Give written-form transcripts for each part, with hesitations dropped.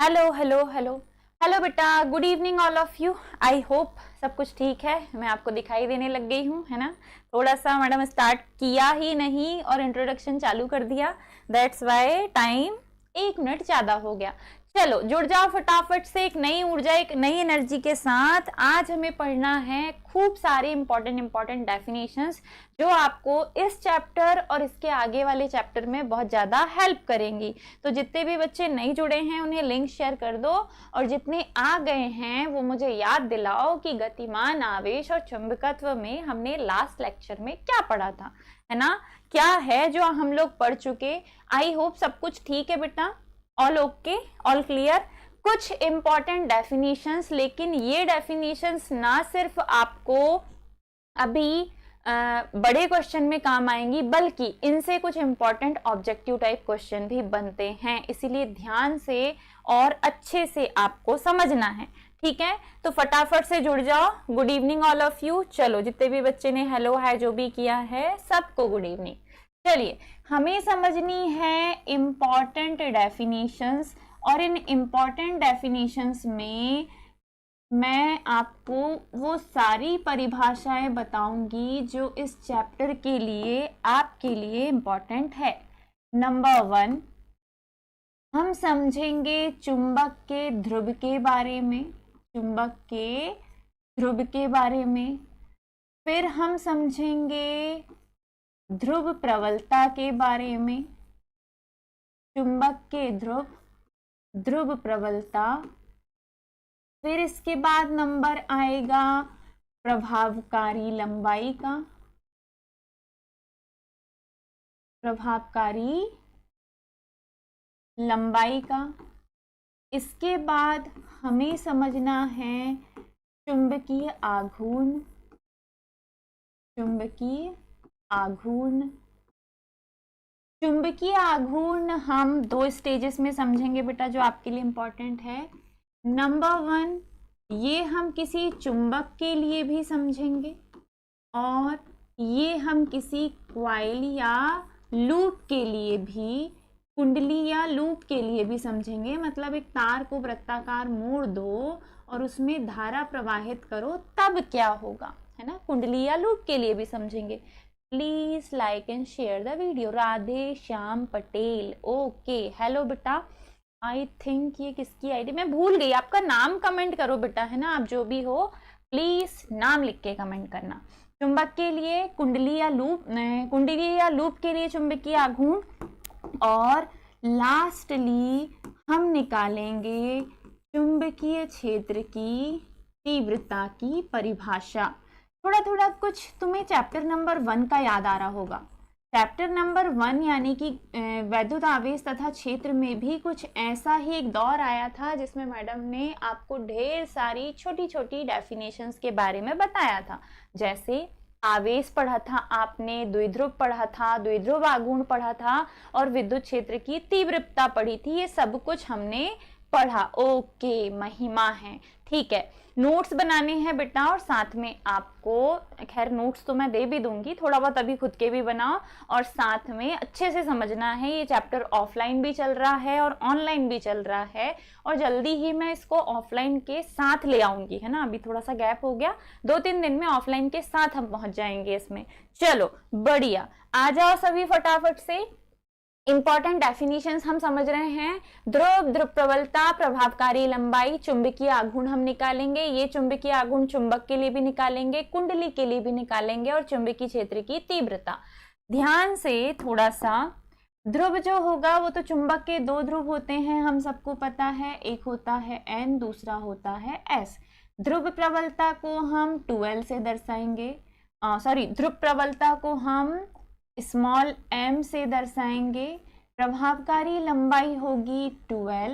Hello hello hello hello बेटा, good evening all of you. I hope सब कुछ ठीक है। मैं आपको दिखाई देने लग गई हूँ, है ना। थोड़ा सा मैडम स्टार्ट किया ही नहीं और इंट्रोडक्शन चालू कर दिया, दैट्स वाई टाइम 1 मिनट ज़्यादा हो गया। चलो जुड़ जाओ फटाफट से, एक नई ऊर्जा, एक नई एनर्जी के साथ। आज हमें पढ़ना है खूब सारे इंपॉर्टेंट डेफिनेशंस जो आपको इस चैप्टर और इसके आगे वाले चैप्टर में बहुत ज़्यादा हेल्प करेंगी। तो जितने भी बच्चे नहीं जुड़े हैं उन्हें लिंक शेयर कर दो, और जितने आ गए हैं वो मुझे याद दिलाओ कि गतिमान, आवेश और चुंबकत्व में हमने लास्ट लेक्चर में क्या पढ़ा था, है ना। क्या है जो हम लोग पढ़ चुके। आई होप सब कुछ ठीक है बेटा, ऑल ओके, ऑल क्लियर। कुछ इंपॉर्टेंट डेफिनेशंस, लेकिन ये डेफिनेशंस ना सिर्फ आपको अभी बड़े क्वेश्चन में काम आएंगी, बल्कि इनसे कुछ इंपॉर्टेंट ऑब्जेक्टिव टाइप क्वेश्चन भी बनते हैं, इसीलिए ध्यान से और अच्छे से आपको समझना है, ठीक है। तो फटाफट से जुड़ जाओ। Good evening all of you. चलो जितने भी बच्चे ने हेलो हाय जो भी किया है सबको गुड इवनिंग। चलिए, हमें समझनी है इंपॉर्टेंट डेफिनेशंस, और इन इंपॉर्टेंट डेफिनेशंस में मैं आपको वो सारी परिभाषाएं बताऊंगी जो इस चैप्टर के लिए आपके लिए इंपॉर्टेंट है। नंबर 1, हम समझेंगे चुंबक के ध्रुव के बारे में, चुंबक के ध्रुव के बारे में। फिर हम समझेंगे ध्रुव प्रबलता के बारे में, चुंबक के ध्रुव, ध्रुव प्रबलता। फिर इसके बाद नंबर आएगा प्रभावकारी लंबाई का, प्रभावकारी लंबाई का। इसके बाद हमें समझना है चुंबकीय आघूर्ण, चुंबकीय आघूर्ण। चुंबकीय आघूर्ण हम 2 स्टेजेस में समझेंगे बेटा, जो आपके लिए इंपॉर्टेंट है। नंबर 1, ये हम किसी चुंबक के लिए भी समझेंगे, और ये हम किसी क्वाइल या लूप के लिए भी, कुंडली या लूप के लिए भी समझेंगे। मतलब एक तार को वृत्ताकार मोड़ दो और उसमें धारा प्रवाहित करो, तब क्या होगा, है ना। कुंडली या लूप के लिए भी समझेंगे। Please like and share the video. Radhe Shyam Patel, okay, hello बेटा। आई थिंक ये किसकी आईडी मैं भूल गई, आपका नाम कमेंट करो बेटा, है ना। आप जो भी हो प्लीज नाम लिख के कमेंट करना। चुंबक के लिए कुंडली या लूप, कुंडली या लूप के लिए चुंबकीय आघूर्ण, और लास्टली हम निकालेंगे चुंबकीय क्षेत्र की तीव्रता की परिभाषा। थोड़ा थोड़ा कुछ तुम्हें चैप्टर नंबर 1 का याद आ रहा होगा। चैप्टर नंबर 1 यानी कि वैद्युत आवेश तथा क्षेत्र में भी कुछ ऐसा ही एक दौर आया था जिसमें मैडम ने आपको ढेर सारी छोटी छोटी डेफिनेशंस के बारे में बताया था। जैसे आवेश पढ़ा था आपने, द्विध्रुव पढ़ा था, द्विध्रुव आघूर्ण पढ़ा था, और विद्युत क्षेत्र की तीव्रता पढ़ी थी। ये सब कुछ हमने पढ़ा, ओके, महिमा है, ठीक है। नोट्स बनाने हैं बेटा, और साथ में आपको, खैर नोट्स तो मैं दे भी दूंगी, थोड़ा बहुत अभी खुद के भी बनाओ, और साथ में अच्छे से समझना है। ये चैप्टर ऑफलाइन भी चल रहा है और ऑनलाइन भी चल रहा है, और जल्दी ही मैं इसको ऑफलाइन के साथ ले आऊंगी, है ना। अभी थोड़ा सा गैप हो गया, 2-3 दिन में ऑफलाइन के साथ हम पहुंच जाएंगे इसमें। चलो बढ़िया, आ जाओ सभी फटाफट से। इंपॉर्टेंट डेफिनेशंस हम समझ रहे हैं। ध्रुव, ध्रुव प्रबलता, प्रभावकारी लंबाई, चुंबकीय आघूर्ण हम निकालेंगे। ये चुंबकीय आघूर्ण चुंबक के लिए भी निकालेंगे, कुंडली के लिए भी निकालेंगे, और चुंबकीय क्षेत्र की तीव्रता। ध्यान से थोड़ा सा, ध्रुव जो होगा वो तो चुंबक के 2 ध्रुव होते हैं, हम सबको पता है। एक होता है N, दूसरा होता है S। ध्रुव प्रबलता को हम 2L से दर्शाएंगे, सॉरी, ध्रुव प्रबलता को हम स्मॉल m से दर्शाएंगे। प्रभावकारी लंबाई होगी 2L।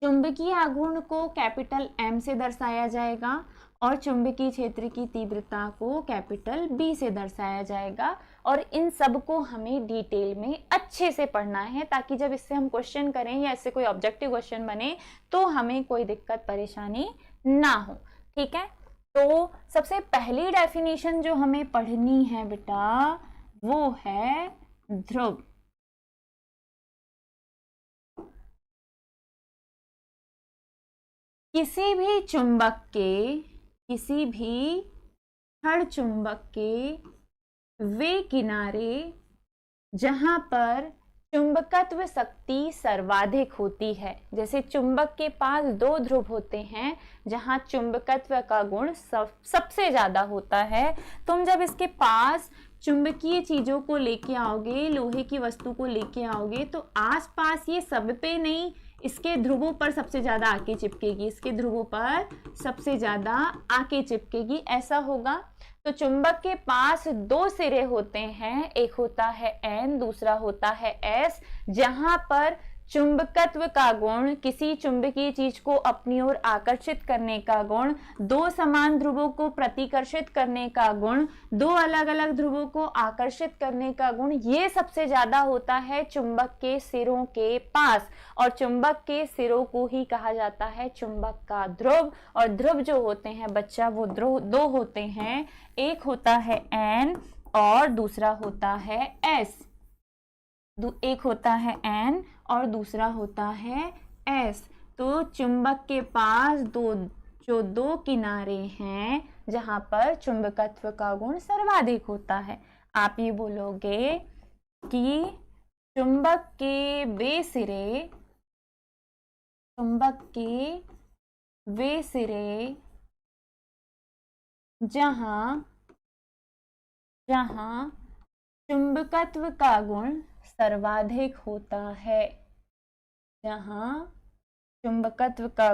चुंबकीय आघूर्ण को कैपिटल M से दर्शाया जाएगा, और चुंबकीय क्षेत्र की तीव्रता को कैपिटल B से दर्शाया जाएगा। और इन सब को हमें डिटेल में अच्छे से पढ़ना है, ताकि जब इससे हम क्वेश्चन करें या इससे कोई ऑब्जेक्टिव क्वेश्चन बने तो हमें कोई दिक्कत परेशानी ना हो, ठीक है। तो सबसे पहली डेफिनेशन जो हमें पढ़नी है बेटा, वो है ध्रुव। किसी भी छड़ चुंबक के वे किनारे जहां पर चुंबकत्व शक्ति सर्वाधिक होती है। जैसे चुंबक के पास दो ध्रुव होते हैं जहां चुंबकत्व का गुण सबसे ज्यादा होता है। तुम जब इसके पास चुंबकीय चीजों को लेके आओगे, लोहे की वस्तु को लेके आओगे, तो आसपास ये सब पे नहीं, इसके ध्रुवों पर सबसे ज्यादा आके चिपकेगी, इसके ध्रुवों पर सबसे ज्यादा आके चिपकेगी, ऐसा होगा। तो चुंबक के पास दो सिरे होते हैं, एक होता है N, दूसरा होता है S, जहां पर चुंबकत्व का गुण, किसी चुंबकीय चीज को अपनी ओर आकर्षित करने का गुण, दो समान ध्रुवों को प्रतिकर्षित करने का गुण, दो अलग अलग ध्रुवों को आकर्षित करने का गुण, ये सबसे ज्यादा होता है चुंबक के सिरों के पास। और चुंबक के सिरों को ही कहा जाता है चुंबक का ध्रुव। और ध्रुव जो होते हैं बच्चा, वो दो होते हैं, एक होता है N और दूसरा होता है S। एक होता है N और दूसरा होता है S। तो चुंबक के पास दो किनारे हैं जहां पर चुंबकत्व का गुण सर्वाधिक होता है। आप ये बोलोगे कि चुंबक के वे सिरे जहां चुंबकत्व का गुण सर्वाधिक होता है, जहां चुंबकत्व का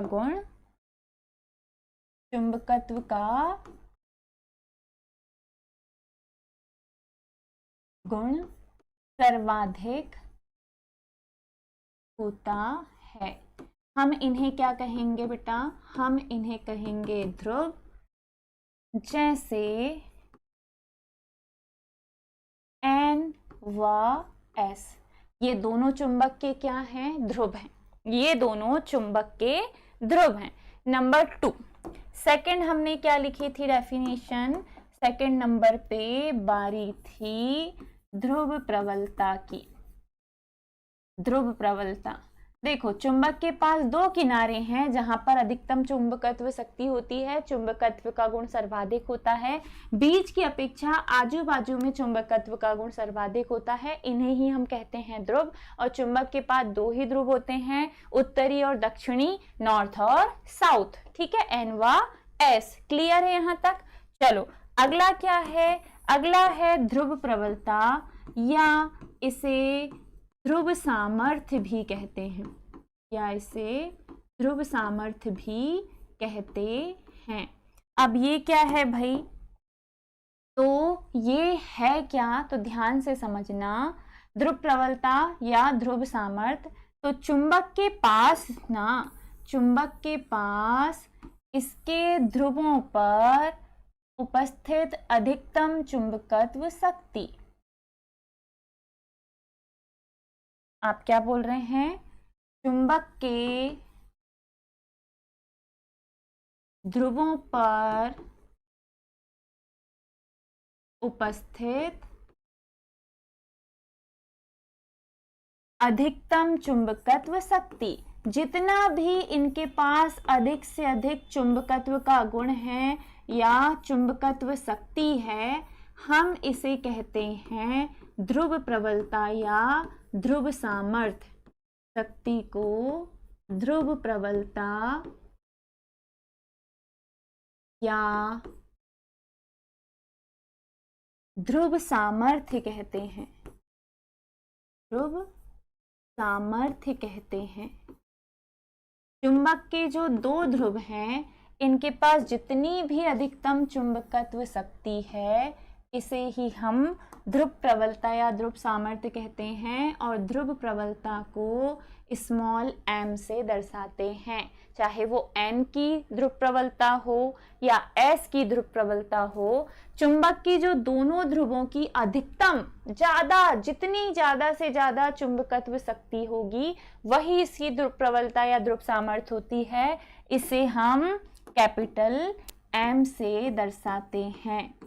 गुण सर्वाधिक होता है। हम इन्हें क्या कहेंगे बेटा? हम इन्हें कहेंगे ध्रुव। जैसे N व S, ये दोनों चुंबक के क्या हैं? ध्रुव हैं। ये दोनों चुंबक के ध्रुव हैं। नंबर 2, सेकंड हमने क्या लिखी थी डेफिनेशन? सेकंड नंबर पे बारी थी ध्रुव प्रबलता की। ध्रुव प्रबलता, देखो चुंबक के पास दो किनारे हैं जहां पर अधिकतम चुंबकत्व शक्ति होती है, चुंबकत्व का गुण सर्वाधिक होता है। बीच की अपेक्षा आजू बाजू में चुंबकत्व का गुण सर्वाधिक होता है, इन्हें ही हम कहते हैं ध्रुव। और चुंबक के पास दो ही ध्रुव होते हैं, उत्तरी और दक्षिणी, नॉर्थ और साउथ। ठीक है, N व S। क्लियर है यहाँ तक? चलो अगला क्या है? अगला है ध्रुव प्रबलता, या इसे ध्रुव सामर्थ्य भी कहते हैं, या इसे ध्रुव सामर्थ्य भी कहते हैं। अब ये क्या है भाई? तो ये है क्या? तो ध्यान से समझना। ध्रुव प्रबलता या ध्रुव सामर्थ्य, तो चुंबक के पास इसके ध्रुवों पर उपस्थित अधिकतम चुंबकत्व शक्ति। आप क्या बोल रहे हैं? चुंबक के ध्रुवों पर उपस्थित अधिकतम चुंबकत्व शक्ति, जितना भी इनके पास अधिक से अधिक चुंबकत्व का गुण है या चुंबकत्व शक्ति है, हम इसे कहते हैं ध्रुव प्रबलता या ध्रुव सामर्थ्य। शक्ति को ध्रुव प्रबलता या ध्रुव सामर्थ्य कहते हैं। ध्रुव सामर्थ्य कहते हैं। चुंबक के जो दो ध्रुव हैं, इनके पास जितनी भी अधिकतम चुंबकत्व शक्ति है, इसे ही हम ध्रुव प्रबलता या ध्रुव सामर्थ्य कहते हैं। और ध्रुव प्रबलता को स्मॉल m से दर्शाते हैं, चाहे वो N की ध्रुव प्रबलता हो या S की ध्रुव प्रबलता हो। चुंबक की जो दोनों ध्रुवों की अधिकतम जितनी ज्यादा से ज्यादा चुंबकत्व शक्ति होगी, वही इसकी ध्रुव प्रबलता या ध्रुव सामर्थ्य होती है। इसे हम कैपिटल M से दर्शाते हैं,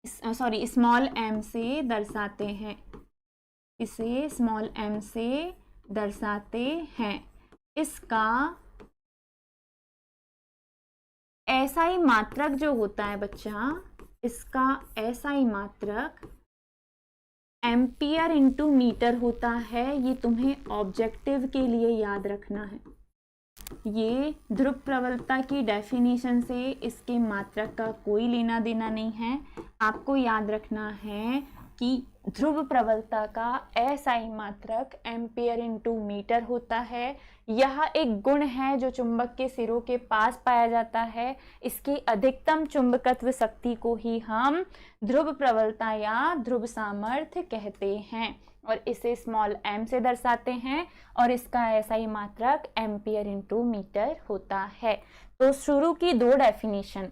स्मॉल m से दर्शाते हैं। इसे स्मॉल m से दर्शाते हैं। इसका एसआई मात्रक जो होता है बच्चा, इसका एसआई मात्रक एम्पियर इंटू मीटर होता है। ये तुम्हें ऑब्जेक्टिव के लिए याद रखना है। ये ध्रुव प्रबलता की डेफिनेशन से इसके मात्रक का कोई लेना देना नहीं है। आपको याद रखना है कि ध्रुव प्रबलता का एसआई मात्रक एम्पियर इंटू मीटर होता है। यह एक गुण है जो चुंबक के सिरों के पास पाया जाता है। इसकी अधिकतम चुंबकत्व शक्ति को ही हम ध्रुव प्रबलता या ध्रुव सामर्थ्य कहते हैं और इसे स्मॉल m से दर्शाते हैं और इसका एसआई मात्रक एम्पियर इंटू मीटर होता है। तो शुरू की दो डेफिनेशन,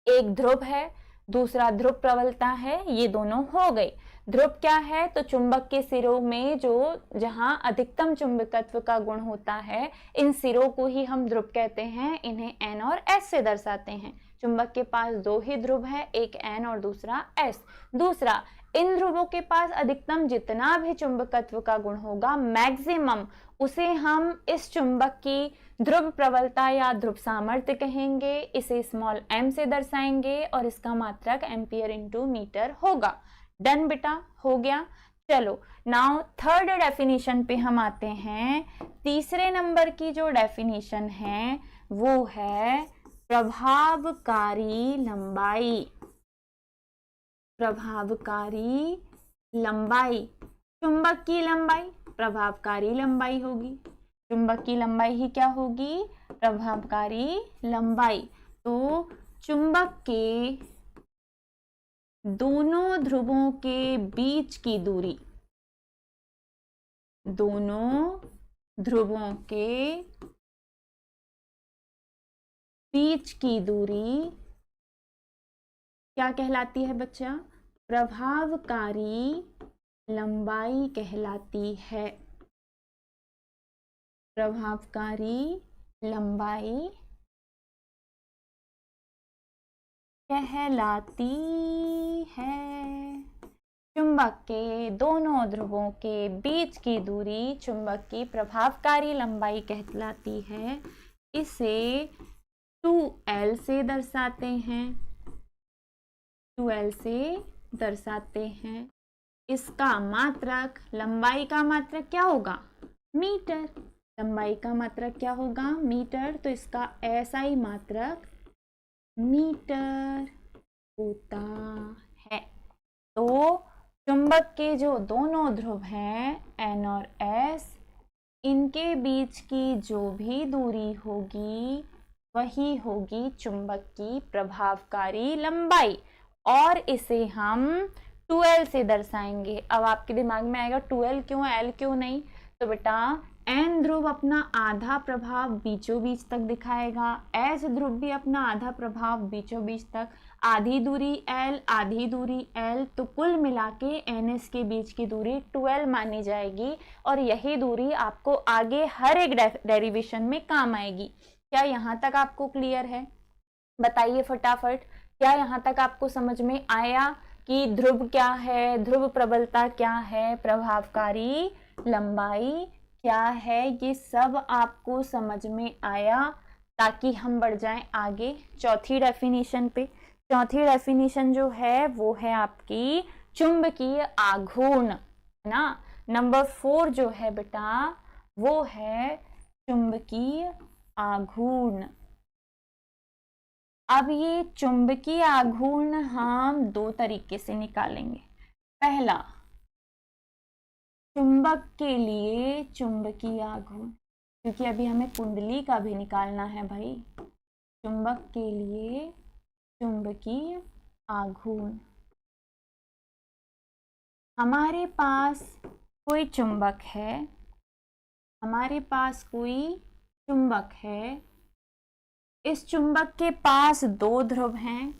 एक ध्रुव है, दूसरा ध्रुव प्रबलता है, ये दोनों हो गए। ध्रुव क्या है? तो चुंबक के सिरों में जहां अधिकतम चुंबकत्व का गुण होता है, इन सिरों को ही हम ध्रुव कहते हैं। इन्हें n और s से दर्शाते हैं। चुंबक के पास दो ही ध्रुव है, एक n और दूसरा s। दूसरा, इन ध्रुवों के पास अधिकतम जितना भी चुंबकत्व का गुण होगा, मैक्सिमम, उसे हम इस चुंबक की ध्रुव प्रबलता या ध्रुव सामर्थ्य कहेंगे। इसे स्मॉल m से दर्शाएंगे और इसका मात्रक एम्पियर इंटू मीटर होगा। डन बेटा, हो गया। चलो नाउ थर्ड डेफिनेशन पे हम आते हैं। तीसरे नंबर की जो डेफिनेशन है वो है प्रभावकारी लंबाई। प्रभावकारी लंबाई, चुंबक की लंबाई प्रभावकारी लंबाई होगी। चुंबक की लंबाई ही क्या होगी? प्रभावकारी लंबाई। तो चुंबक के दोनों ध्रुवों के बीच की दूरी, दोनों ध्रुवों के बीच की दूरी क्या कहलाती है बच्चा? प्रभावकारी लंबाई कहलाती है। प्रभावकारी लंबाई कहलाती है। चुंबक के दोनों ध्रुवों के बीच की दूरी चुंबक की प्रभावकारी लंबाई कहलाती है। इसे 2L से दर्शाते हैं। 2L से दर्शाते हैं। इसका मात्रक, लंबाई का मात्रक क्या होगा? मीटर। लंबाई का मात्रक क्या होगा? मीटर। तो इसका एसआई मात्रक मीटर होता है। तो चुंबक के जो दोनों ध्रुव हैं N और S, इनके बीच की जो भी दूरी होगी वही होगी चुंबक की प्रभावकारी लंबाई और इसे हम 2L से दर्शाएंगे। अब आपके दिमाग में आएगा 2L क्यों, L क्यों नहीं? तो बेटा N ध्रुव अपना आधा प्रभाव बीचों बीच तक दिखाएगा, S ध्रुव भी अपना आधा प्रभाव बीचों बीच तक, आधी दूरी L, आधी दूरी L, तो कुल मिला के NS के बीच की दूरी 2L मानी जाएगी और यही दूरी आपको आगे हर एक डेरिवेशन में काम आएगी। क्या यहाँ तक आपको क्लियर है? बताइए फटाफट, क्या यहाँ तक आपको समझ में आया कि ध्रुव क्या है, ध्रुव प्रबलता क्या है, प्रभावकारी लंबाई क्या है? ये सब आपको समझ में आया ताकि हम बढ़ जाएं आगे चौथी डेफिनेशन पे। चौथी डेफिनेशन जो है वो है आपकी चुंबकीय आघूर्ण, है ना। नंबर 4 जो है बेटा वो है चुंबकीय आघूर्ण। अब ये चुंबकीय आघूर्ण हम दो तरीके से निकालेंगे। पहला, चुंबक के लिए चुंबकीय आघूर्ण, क्योंकि अभी हमें कुंडली का भी निकालना है भाई। चुंबक के लिए चुंबकीय आघूर्ण, हमारे पास कोई चुंबक है, हमारे पास कोई चुंबक है। इस चुंबक के पास दो ध्रुव हैं,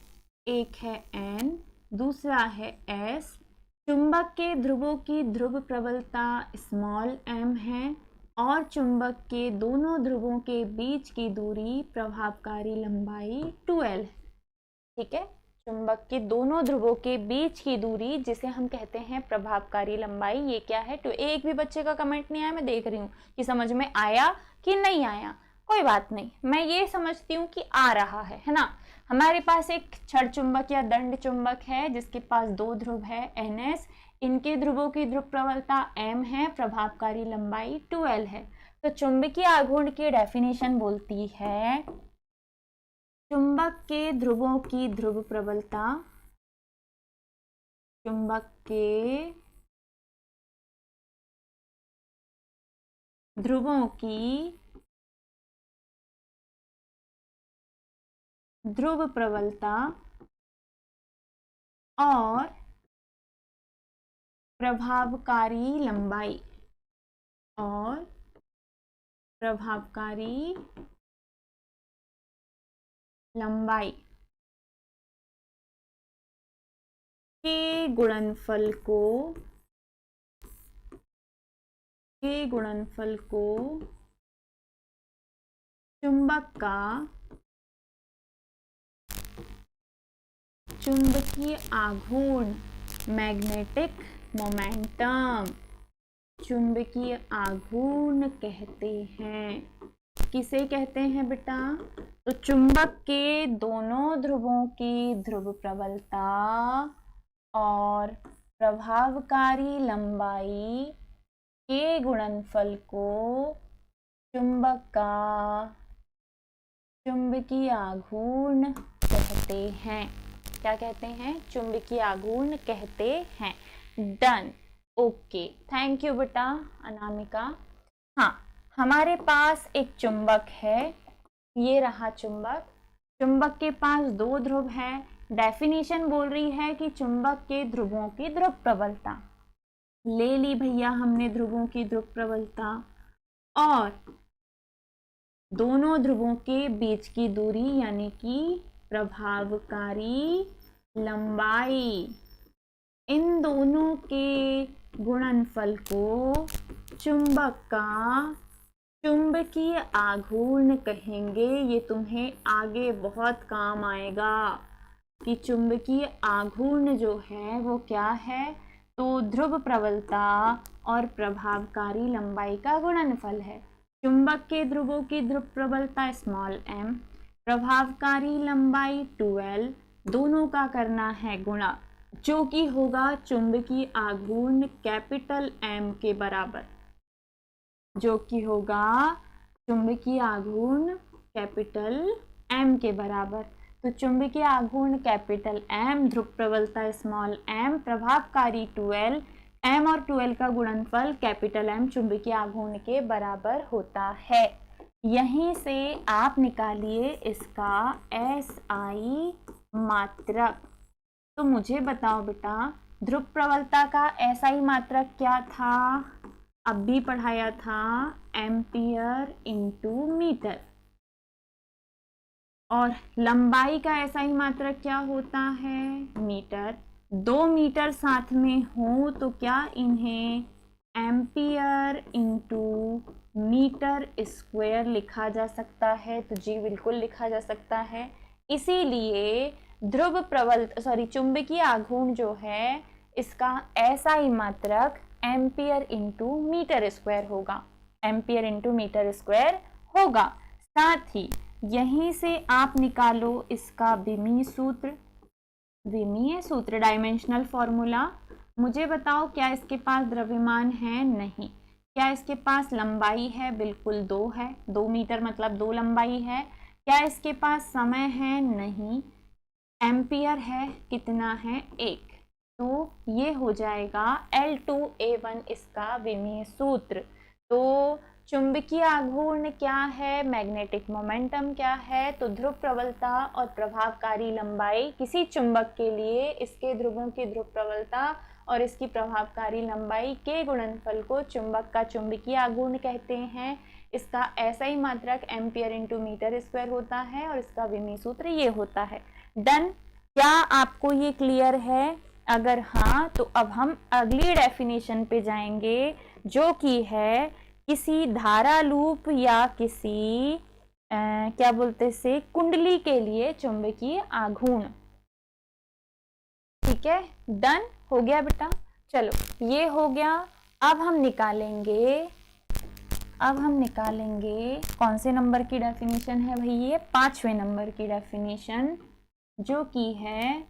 एक है N, दूसरा है S। चुंबक के ध्रुवों की ध्रुव प्रबलता स्मॉल m है और चुंबक के दोनों ध्रुवों के बीच की दूरी प्रभावकारी लंबाई 2L। ठीक है, चुंबक के दोनों ध्रुवों के बीच की दूरी जिसे हम कहते हैं प्रभावकारी लंबाई, ये क्या है? तो एक भी बच्चे का कमेंट नहीं आया, मैं देख रही हूँ कि समझ में आया कि नहीं आया। कोई बात नहीं, मैं ये समझती हूँ कि आ रहा है ना। हमारे पास एक छड़ चुंबक या दंड चुंबक है जिसके पास 2 ध्रुव है NS, इनके ध्रुवों की ध्रुव प्रबलता m है, प्रभावकारी लंबाई 2l है। तो चुंबकीय आघूर्ण की डेफिनेशन बोलती है चुंबक के ध्रुवों की ध्रुव प्रबलता, चुंबक के ध्रुवों की ध्रुव प्रबलता और प्रभावकारी लंबाई, और प्रभावकारी लंबाई के गुणनफल को चुंबक का चुंबकीय आघूर्ण, मैग्नेटिक मोमेंटम, चुंबकीय आघूर्ण कहते हैं। किसे कहते हैं बेटा? तो चुंबक के दोनों ध्रुवों की ध्रुव प्रबलता और प्रभावकारी लंबाई के गुणनफल को चुंबक का चुंबकीय आघूर्ण कहते हैं। क्या कहते हैं? चुंबकीय आघूर्ण कहते हैं। डन, ओके, थैंक यू बेटा अनामिका। हाँ, हमारे पास एक चुंबक है, ये रहा चुंबक। चुंबक के पास 2 ध्रुव है। डेफिनेशन बोल रही है कि चुंबक के ध्रुवों की ध्रुव प्रबलता ले ली भैया हमने, ध्रुवों की ध्रुव प्रबलता और दोनों ध्रुवों के बीच की दूरी यानी कि प्रभावकारी लंबाई, इन दोनों के गुणनफल को चुंबक का चुंबकीय आघूर्ण कहेंगे। ये तुम्हें आगे बहुत काम आएगा कि चुंबकीय आघूर्ण जो है वो क्या है, तो ध्रुव प्रबलता और प्रभावकारी लंबाई का गुणनफल है। चुंबक के ध्रुवों की ध्रुव प्रबलता स्मॉल m, प्रभावकारी लंबाई 2l, दोनों का करना है गुणा, जो कि होगा चुंबकीय आघूर्ण कैपिटल M के बराबर, जो कि होगा चुंबकीय आघूर्ण कैपिटल M के बराबर। तो चुंबकीय आघूर्ण कैपिटल M, ध्रुव प्रबलता स्मॉल m, प्रभावकारी 2l, m और 2l का गुणनफल कैपिटल M चुंबकीय आघूर्ण के बराबर होता है। यहीं से आप निकालिए इसका SI मात्रक। तो मुझे बताओ बेटा, ध्रुव प्रबलता का SI मात्रक क्या था? अब भी पढ़ाया था, एम्पियर इंटू मीटर। और लंबाई का SI मात्रक क्या होता है? मीटर। 2 मीटर साथ में हो तो क्या इन्हें एम्पियर इंटू मीटर स्क्वायर लिखा जा सकता है? तो जी बिल्कुल लिखा जा सकता है। इसीलिए ध्रुव प्रबल चुंबकीय आघूर्ण जो है इसका SI मात्रक एम्पियर इंटू मीटर स्क्वायर होगा, एम्पियर इंटू मीटर स्क्वायर होगा। साथ ही यहीं से आप निकालो इसका विमीय सूत्र, डायमेंशनल फॉर्मूला। मुझे बताओ, क्या इसके पास द्रव्यमान है? नहीं। क्या इसके पास लंबाई है? बिल्कुल 2 है, 2 मीटर मतलब 2 लंबाई है। क्या इसके पास समय है? नहीं। एम्पियर है, कितना है? 1। तो ये हो जाएगा L2A1 इसका विमीय सूत्र। तो चुंबकीय आघूर्ण क्या है, मैग्नेटिक मोमेंटम क्या है, तो ध्रुव प्रबलता और प्रभावकारी लंबाई किसी चुंबक के लिए इसके ध्रुवों की ध्रुव प्रबलता और इसकी प्रभावकारी लंबाई के गुणनफल को चुंबक का चुंबकीय आघूर्ण कहते हैं। इसका SI मात्रक एम्पियर इंटू मीटर स्क्वायर होता है और इसका विमीय सूत्र ये होता है। डन, क्या आपको ये क्लियर है? अगर हाँ तो अब हम अगली डेफिनेशन पे जाएंगे, जो कि है किसी धारा लूप या किसी क्या बोलते से कुंडली के लिए चुंबकीय आघूर्ण। ठीक है, डन हो गया बेटा। चलो ये हो गया। अब हम निकालेंगे अब हम निकालेंगे कौन से नंबर की डेफिनेशन है भाई, ये 5वें नंबर की डेफिनेशन, जो कि है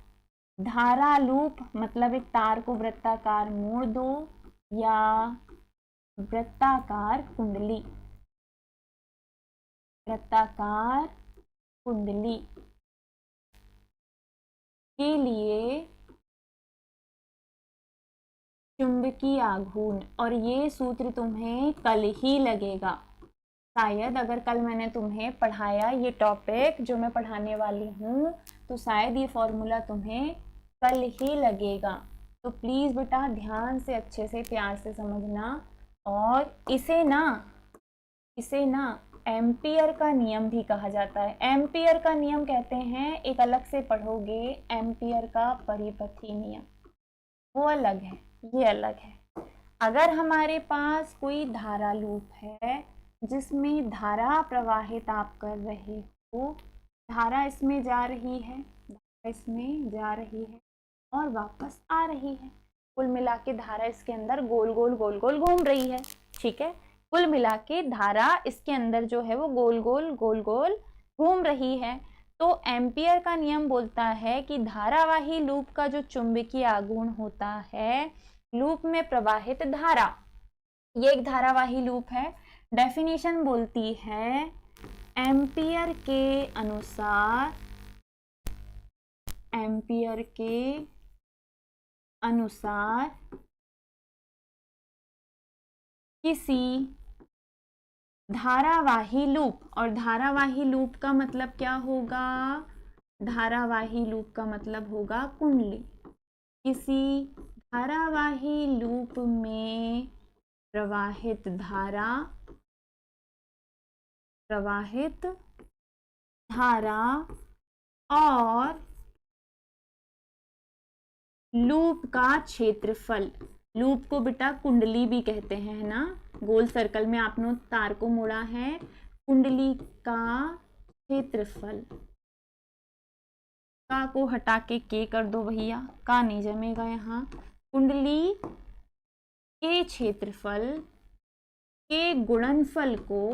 धारा लूप मतलब एक तार को वृत्ताकार मोड़ दो या वृत्ताकार कुंडली, वृत्ताकार कुंडली के लिए चुंबकीय आघूर्ण। और ये सूत्र तुम्हें कल ही लगेगा, शायद अगर कल मैंने तुम्हें पढ़ाया ये टॉपिक जो मैं पढ़ाने वाली हूँ तो शायद ये फॉर्मूला तुम्हें कल ही लगेगा। तो प्लीज़ बेटा ध्यान से अच्छे से प्यार से समझना। और इसे ना एम्पियर का नियम भी कहा जाता है। एम्पियर का नियम कहते हैं, एक अलग से पढ़ोगे, एम्पियर का परिपथी नियम, वो अलग है, ये अलग है। अगर हमारे पास कोई धारा लूप है जिसमें धारा प्रवाहित आप कर रहे हो, धारा इसमें जा रही है, धारा इसमें जा रही है और वापस आ रही है, कुल मिला के धारा इसके अंदर गोल गोल गोल गोल घूम रही है, ठीक है। कुल मिला के धारा इसके अंदर जो है वो गोल गोल गोल गोल घूम रही है। तो एम्पियर का नियम बोलता है कि धारावाही लूप का जो चुंबकीय आघूर्ण होता है, लूप में प्रवाहित धारा, ये एक धारावाही लूप है। डेफिनेशन बोलती है एम्पियर के अनुसार, एम्पियर के अनुसार किसी धारावाही लूप, और धारावाही लूप का मतलब क्या होगा, धारावाही लूप का मतलब होगा कुंडली। किसी धारावाही लूप में प्रवाहित धारा, प्रवाहित धारा और लूप का क्षेत्रफल, लूप को बेटा कुंडली भी कहते हैं, है ना, गोल सर्कल में आपने तार को मोड़ा है, कुंडली का क्षेत्रफल, का को हटा के कर दो भैया, का नहीं जमेगा यहाँ, कुंडली के क्षेत्रफल के गुणनफल को,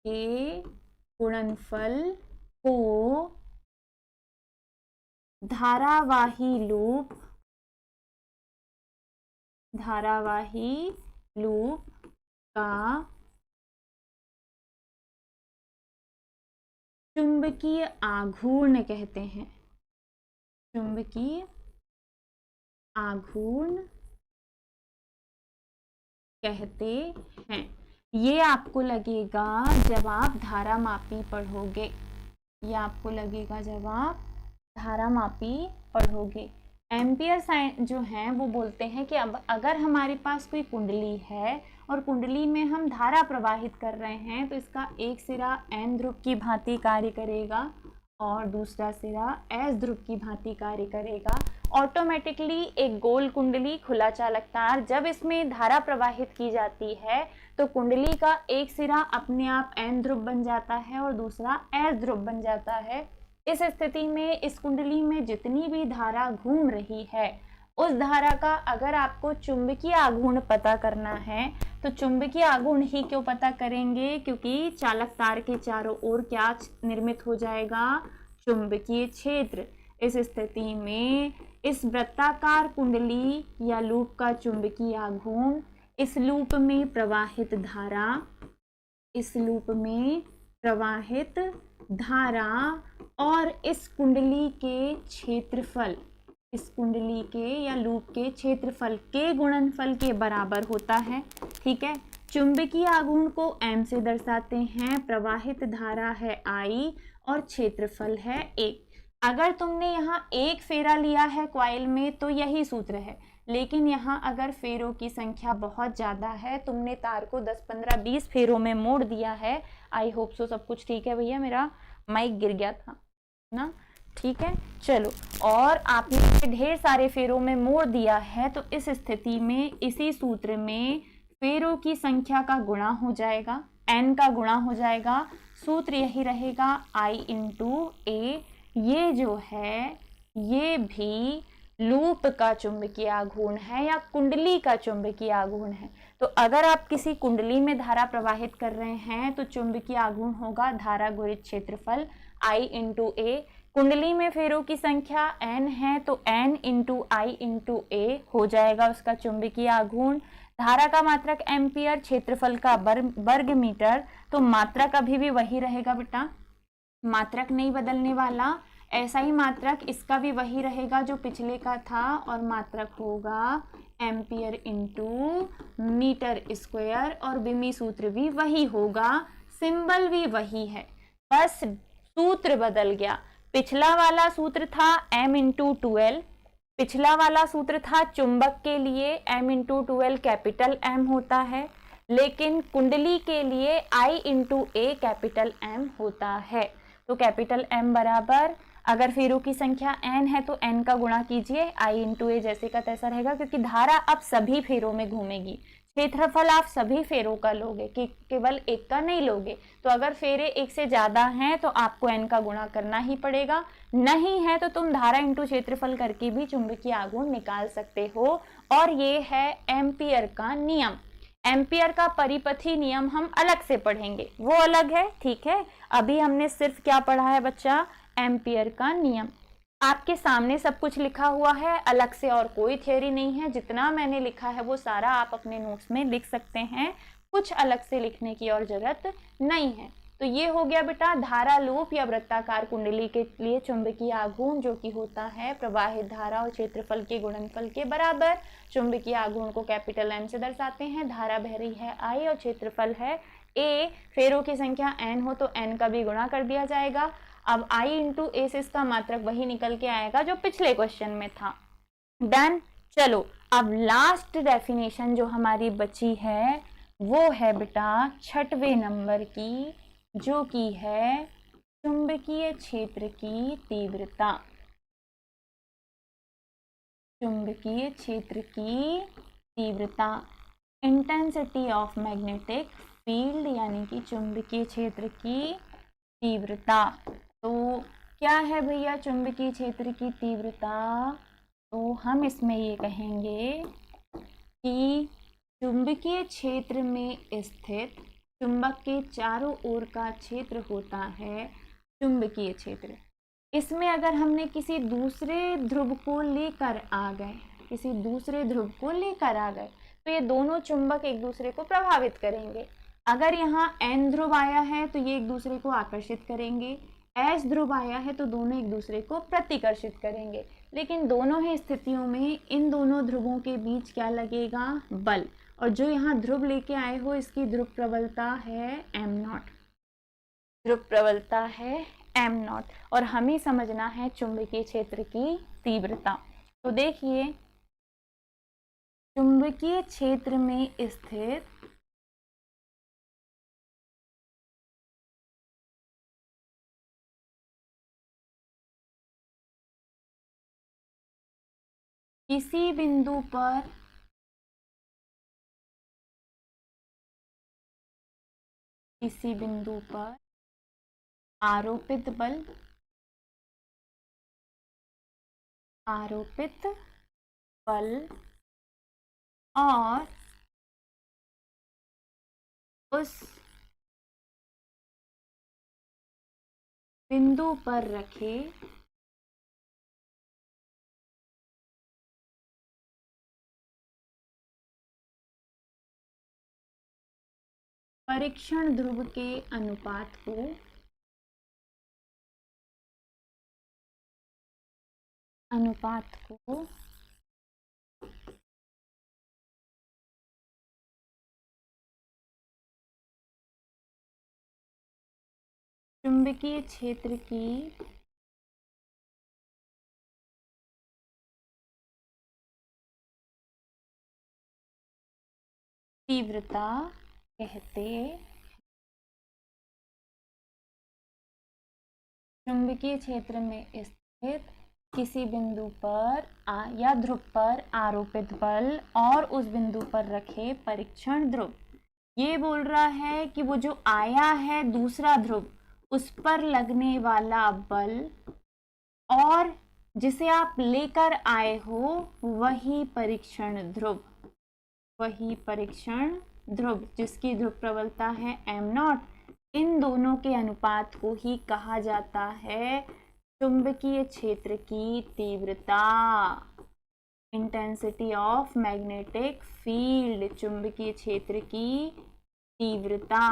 के गुणनफल को धारावाही लूप, धारावाही लूप का चुंबकीय आघूर्ण कहते हैं, चुंबकीय आघूर्ण कहते हैं। ये आपको लगेगा जब आप धारामापी पढ़ोगे, ये आपको लगेगा जब आप धारामापी पढ़ोगे। एम्पियर साइन जो हैं वो बोलते हैं कि अब अगर हमारे पास कोई कुंडली है और कुंडली में हम धारा प्रवाहित कर रहे हैं तो इसका एक सिरा एन ध्रुव की भांति कार्य करेगा और दूसरा सिरा एस ध्रुव की भांति कार्य करेगा। ऑटोमेटिकली एक गोल कुंडली खुला चालक तार, जब इसमें धारा प्रवाहित की जाती है तो कुंडली का एक सिरा अपने आप एन ध्रुव बन जाता है और दूसरा एस ध्रुव बन जाता है। इस स्थिति में इस कुंडली में जितनी भी धारा घूम रही है उस धारा का अगर आपको चुंबकीय आघूर्ण पता करना है तो चुंबकीय आघूर्ण ही क्यों पता करेंगे, क्योंकि चालक तार के चारों ओर क्या निर्मित हो जाएगा, चुंबकीय क्षेत्र। इस स्थिति में इस वृत्ताकार कुंडली या लूप का चुंबकीय आघूर्ण, इस लूप में प्रवाहित धारा, इस लूप में प्रवाहित धारा और इस कुंडली के क्षेत्रफल, इस कुंडली के या लूप के क्षेत्रफल के गुणनफल के बराबर होता है, ठीक है। चुंबकीय आघूर्ण को m से दर्शाते हैं, प्रवाहित धारा है I और क्षेत्रफल है a। अगर तुमने यहाँ एक फेरा लिया है कॉइल में तो यही सूत्र है, लेकिन यहाँ अगर फेरों की संख्या बहुत ज़्यादा है, तुमने तार को 10, 15, 20 फेरों में मोड़ दिया है, आई होप सो सब कुछ ठीक है भैया, मेरा माइक गिर गया था ना, ठीक है। चलो, और आपने ढेर सारे फेरों में मोड़ दिया है तो इस स्थिति में इसी सूत्र में फेरों की संख्या का गुणा हो जाएगा, n का गुणा हो जाएगा, सूत्र यही रहेगा I × A। ये जो है ये भी लूप का चुंबकीय आघूर्ण है या कुंडली का चुंबकीय आघूर्ण है। तो अगर आप किसी कुंडली में धारा प्रवाहित कर रहे हैं तो चुंबकीय आघूर्ण होगा धारा गुणित क्षेत्रफल I इंटू ए। कुंडली में फेरों की संख्या n है तो n इंटू आई इंटू ए हो जाएगा उसका चुंबकीय आघूर्ण। धारा का मात्रक एम्पियर, क्षेत्रफल का वर्ग मीटर, तो मात्रक अभी भी वही रहेगा बेटा, मात्रक नहीं बदलने वाला। ऐसा ही मात्रक इसका भी वही रहेगा जो पिछले का था, और मात्रक होगा एम्पियर इंटू मीटर स्क्वायर, और बिमी सूत्र भी वही होगा, सिंबल भी वही है, बस सूत्र बदल गया। पिछला वाला सूत्र था m इंटू 12, पिछला वाला सूत्र था चुंबक के लिए m इंटू 12 कैपिटल M होता है, लेकिन कुंडली के लिए I into A capital M होता है। तो कैपिटल M बराबर, अगर फेरों की संख्या n है तो n का गुणा कीजिए, I इंटू ए जैसे का तैसा रहेगा, क्योंकि धारा अब सभी फेरों में घूमेगी। क्षेत्रफल आप सभी फेरों का लोगे कि केवल एक का नहीं लोगे। तो अगर फेरे एक से ज्यादा हैं तो आपको n का गुणा करना ही पड़ेगा, नहीं है तो तुम धारा इंटू क्षेत्रफल करके भी चुंबकीय आघूर्ण निकाल सकते हो। और ये है एम्पियर का नियम। एम्पियर का परिपथी नियम हम अलग से पढ़ेंगे, वो अलग है, ठीक है। अभी हमने सिर्फ क्या पढ़ा है बच्चा, एम्पियर का नियम। आपके सामने सब कुछ लिखा हुआ है, अलग से और कोई थ्योरी नहीं है, जितना मैंने लिखा है वो सारा आप अपने नोट्स में लिख सकते हैं, कुछ अलग से लिखने की और जरूरत नहीं है। तो ये हो गया बेटा धारा लूप या वृत्ताकार कुंडली के लिए चुंबकीय आघूर्ण, जो कि होता है प्रवाहित धारा और क्षेत्रफल के गुणनफल के बराबर। चुंबकीय आघूर्ण को कैपिटल M से दर्शाते हैं, धारा बह रही है I और क्षेत्रफल है A, फेरों की संख्या n हो तो n का भी गुणा कर दिया जाएगा। अब I इंटू ए से इसका मात्रक वही निकल के आएगा जो पिछले क्वेश्चन में था। डन। चलो अब लास्ट डेफिनेशन जो हमारी बची है वो है बेटा 6वें नंबर की, जो कि है चुंबकीय क्षेत्र की तीव्रता। चुंबकीय क्षेत्र की तीव्रता, इंटेंसिटी ऑफ मैग्नेटिक फील्ड, यानी कि चुंबकीय क्षेत्र की तीव्रता। तो क्या है भैया चुंबकीय क्षेत्र की तीव्रता, तो हम इसमें ये कहेंगे कि चुंबकीय क्षेत्र में स्थित चुंबक के चारों ओर का क्षेत्र होता है चुंबकीय क्षेत्र। इसमें अगर हमने किसी दूसरे ध्रुव को लेकर आ गए, किसी दूसरे ध्रुव को लेकर आ गए, तो ये दोनों चुंबक एक दूसरे को प्रभावित करेंगे। अगर यहाँ n ध्रुव आया है तो ये एक दूसरे को आकर्षित करेंगे, S ध्रुव आया है तो दोनों एक दूसरे को प्रतिकर्षित करेंगे। लेकिन दोनों ही स्थितियों में इन दोनों ध्रुवों के बीच क्या लगेगा, बल। और जो यहाँ ध्रुव लेके आए हो इसकी ध्रुव प्रबलता है m0, ध्रुव प्रबलता है m0, और हमें समझना है चुंबकीय क्षेत्र की तीव्रता। तो देखिए चुंबकीय क्षेत्र में स्थित किसी बिंदु पर आरोपित बल और उस बिंदु पर रखे परीक्षण ध्रुव के अनुपात को चुंबकीय क्षेत्र की तीव्रता कहते हैं। चुंबकीय क्षेत्र में स्थित किसी बिंदु पर या ध्रुव पर आरोपित बल और उस बिंदु पर रखे परीक्षण ध्रुव, ये बोल रहा है कि वो जो आया है दूसरा ध्रुव उस पर लगने वाला बल और जिसे आप लेकर आए हो वही परीक्षण ध्रुव, वही परीक्षण ध्रुव जिसकी ध्रुव प्रबलता है m0, इन दोनों के अनुपात को ही कहा जाता है चुंबकीय क्षेत्र की तीव्रता, इंटेंसिटी ऑफ मैग्नेटिक फील्ड, चुंबकीय क्षेत्र की तीव्रता।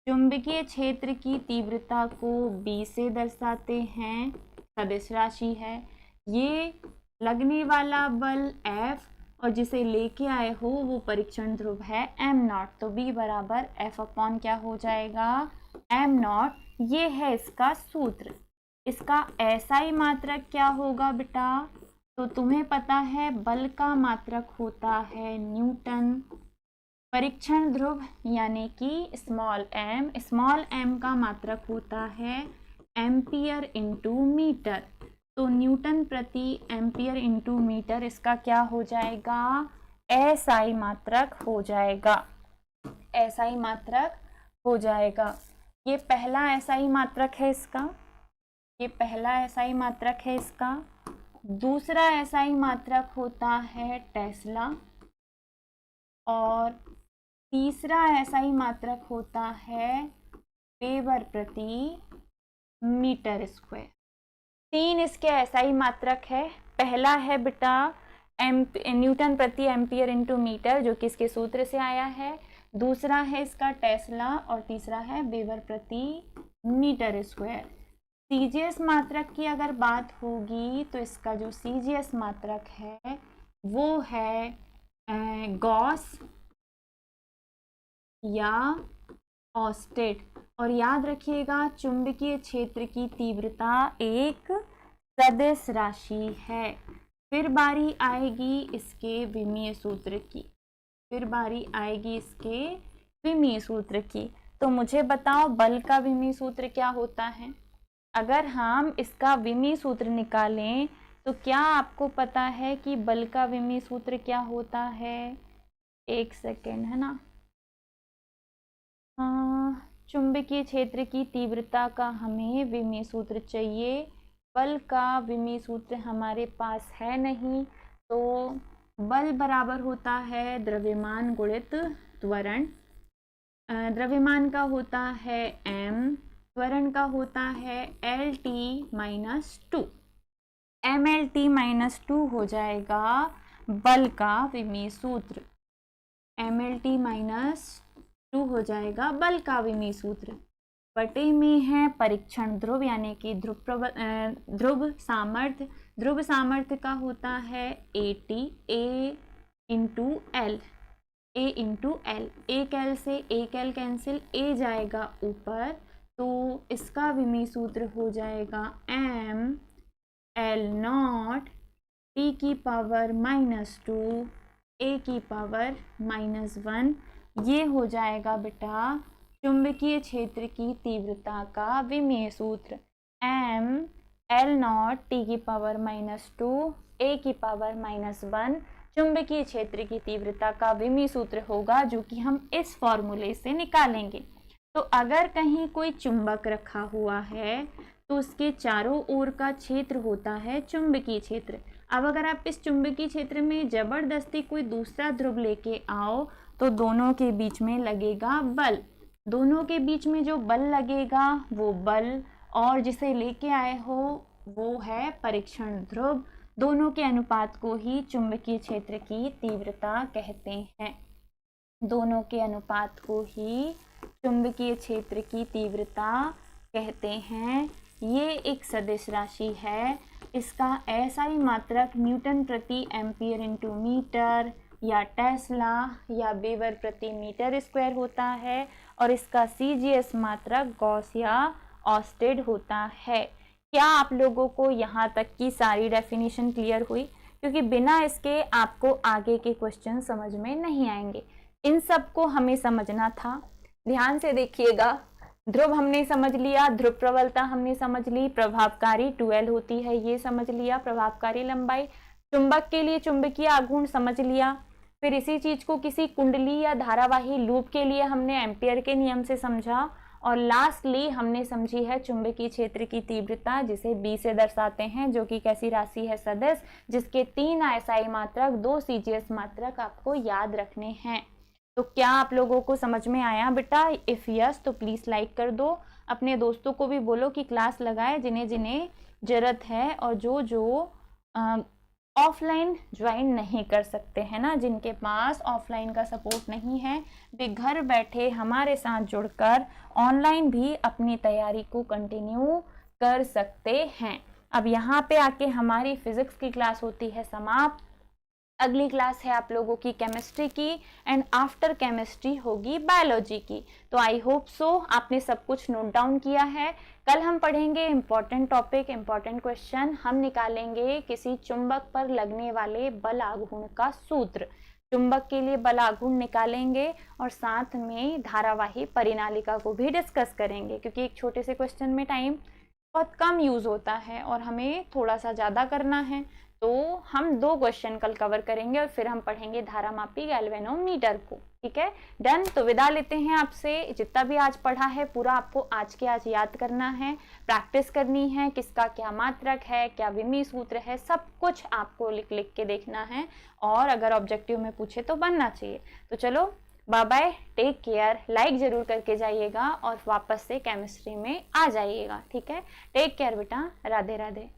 चुंबकीय क्षेत्र की तीव्रता को B से दर्शाते हैं, सदिश राशि है। ये लगने वाला बल F और जिसे लेके आए हो वो परीक्षण ध्रुव है m0, तो B बराबर F अपॉन क्या हो जाएगा, m0। ये है इसका सूत्र। इसका SI मात्रक क्या होगा बेटा, तो तुम्हें पता है बल का मात्रक होता है न्यूटन, परीक्षण ध्रुव यानी कि स्मॉल m का मात्रक होता है एम्पियर इंटू मीटर, तो न्यूटन प्रति एम्पियर इंटू मीटर इसका क्या हो जाएगा, SI मात्रक हो जाएगा, SI मात्रक हो जाएगा। ये पहला SI मात्रक है इसका, ये पहला SI मात्रक है इसका। दूसरा SI मात्रक होता है टेस्ला और तीसरा SI मात्रक होता है वेबर प्रति मीटर स्क्वायर। 3 इसके SI मात्रक है। पहला है बेटा न्यूटन प्रति एम्पियर इंटू मीटर जो कि इसके सूत्र से आया है, दूसरा है इसका टेस्ला और तीसरा है वेबर प्रति मीटर स्क्वायर। CGS मात्रक की अगर बात होगी तो इसका जो CGS मात्रक है वो है गॉस या ऑस्टेड। और याद रखिएगा चुंबकीय क्षेत्र की तीव्रता एक सदिश राशि है। फिर बारी आएगी इसके विमीय सूत्र की, फिर बारी आएगी इसके विमीय सूत्र की। तो मुझे बताओ बल का विमीय सूत्र क्या होता है। अगर हम इसका विमीय सूत्र निकालें तो क्या आपको पता है कि बल का विमीय सूत्र क्या होता है, एक सेकेंड है ना, चुंबकीय क्षेत्र की तीव्रता का हमें विमीय सूत्र चाहिए, बल का विमीय सूत्र हमारे पास है नहीं, तो बल बराबर होता है द्रव्यमान गुणित त्वरण। द्रव्यमान का होता है m, त्वरण का होता है LT माइनस 2, MLT माइनस 2 हो जाएगा बल का विमीय सूत्र, MLT माइनस 2 हो जाएगा बल का विमीय सूत्र। बटे में है परीक्षण ध्रुव यानी कि ध्रुव सामर्थ्य, ध्रुव सामर्थ्य का होता है AT, A into L, A into L, एक L से एक L कैंसिल, A जाएगा ऊपर, तो इसका विमीय सूत्र हो जाएगा m L0 T की पावर -2 A की पावर -1। ये हो जाएगा बेटा चुंबकीय क्षेत्र की तीव्रता का विमीय सूत्र, m L0 T की पावर -2 A की पावर -1 चुंबकीय क्षेत्र की तीव्रता का विमीय सूत्र होगा, जो कि हम इस फॉर्मूले से निकालेंगे। तो अगर कहीं कोई चुंबक रखा हुआ है तो उसके चारों ओर का क्षेत्र होता है चुंबकीय क्षेत्र। अब अगर आप इस चुंबकीय क्षेत्र में जबरदस्ती कोई दूसरा ध्रुव लेके आओ तो दोनों के बीच में लगेगा बल, दोनों के बीच में जो बल लगेगा वो बल और जिसे लेके आए हो वो है परीक्षण ध्रुव, दोनों के अनुपात को ही चुंबकीय क्षेत्र की तीव्रता कहते हैं, दोनों के अनुपात को ही चुंबकीय क्षेत्र की तीव्रता कहते हैं। ये एक सदिश राशि है, इसका SI मात्रक न्यूटन प्रति एम्पियर इंटू मीटर या टेस्ला या वेबर प्रति मीटर स्क्वायर होता है और इसका CGS मात्रक गॉस या ऑस्टेड होता है। क्या आप लोगों को यहाँ तक की सारी डेफिनेशन क्लियर हुई? क्योंकि बिना इसके आपको आगे के क्वेश्चन समझ में नहीं आएंगे, इन सब को हमें समझना था। ध्यान से देखिएगा, ध्रुव हमने समझ लिया, ध्रुव प्रबलता हमने समझ ली, प्रभावकारी 2L होती है ये समझ लिया, प्रभावकारी लंबाई, चुंबक के लिए चुंबकीय आघूर्ण समझ लिया। फिर इसी चीज को किसी कुंडली या धारावाही लूप के लिए हमने एम्पियर के नियम से समझा और लास्टली हमने समझी है चुंबकीय क्षेत्र की तीव्रता, जिसे B से दर्शाते हैं, जो कि कैसी राशि है, सदिश, जिसके 3 आयसाई मात्रक, 2 CGS मात्रक आपको याद रखने हैं। तो क्या आप लोगों को समझ में आया बेटा? इफ़ यस तो प्लीज़ लाइक कर दो। अपने दोस्तों को भी बोलो कि क्लास लगाए, जिन्हें जिन्हें ज़रूरत है, और जो ऑफलाइन ज्वाइन नहीं कर सकते हैं ना, जिनके पास ऑफलाइन का सपोर्ट नहीं है, वे घर बैठे हमारे साथ जुड़कर ऑनलाइन भी अपनी तैयारी को कंटिन्यू कर सकते हैं। अब यहाँ पे आके हमारी फिजिक्स की क्लास होती है समाप्त। अगली क्लास है आप लोगों की केमिस्ट्री की, एंड आफ्टर केमिस्ट्री होगी बायोलॉजी की। तो आई होप सो आपने सब कुछ नोट डाउन किया है। कल हम पढ़ेंगे इंपॉर्टेंट टॉपिक, इंपॉर्टेंट क्वेश्चन। हम निकालेंगे किसी चुंबक पर लगने वाले बल आघूर्ण का सूत्र, चुंबक के लिए बल आघूर्ण निकालेंगे, और साथ में धारावाही परिनालिका को भी डिस्कस करेंगे, क्योंकि एक छोटे से क्वेश्चन में टाइम बहुत कम यूज होता है और हमें थोड़ा सा ज़्यादा करना है। तो हम 2 क्वेश्चन कल कवर करेंगे और फिर हम पढ़ेंगे धारामापी गैल्वेनोमीटर को। ठीक है, डन। तो विदा लेते हैं आपसे। जितना भी आज पढ़ा है पूरा आपको आज के आज याद करना है, प्रैक्टिस करनी है, किसका क्या मात्रक है, क्या विमी सूत्र है, सब कुछ आपको लिख लिख के देखना है, और अगर ऑब्जेक्टिव में पूछे तो बनना चाहिए। तो चलो bye bye, take care. Like जरूर करके जाइएगा और वापस से केमिस्ट्री में आ जाइएगा। ठीक है, टेक केयर बेटा, राधे राधे।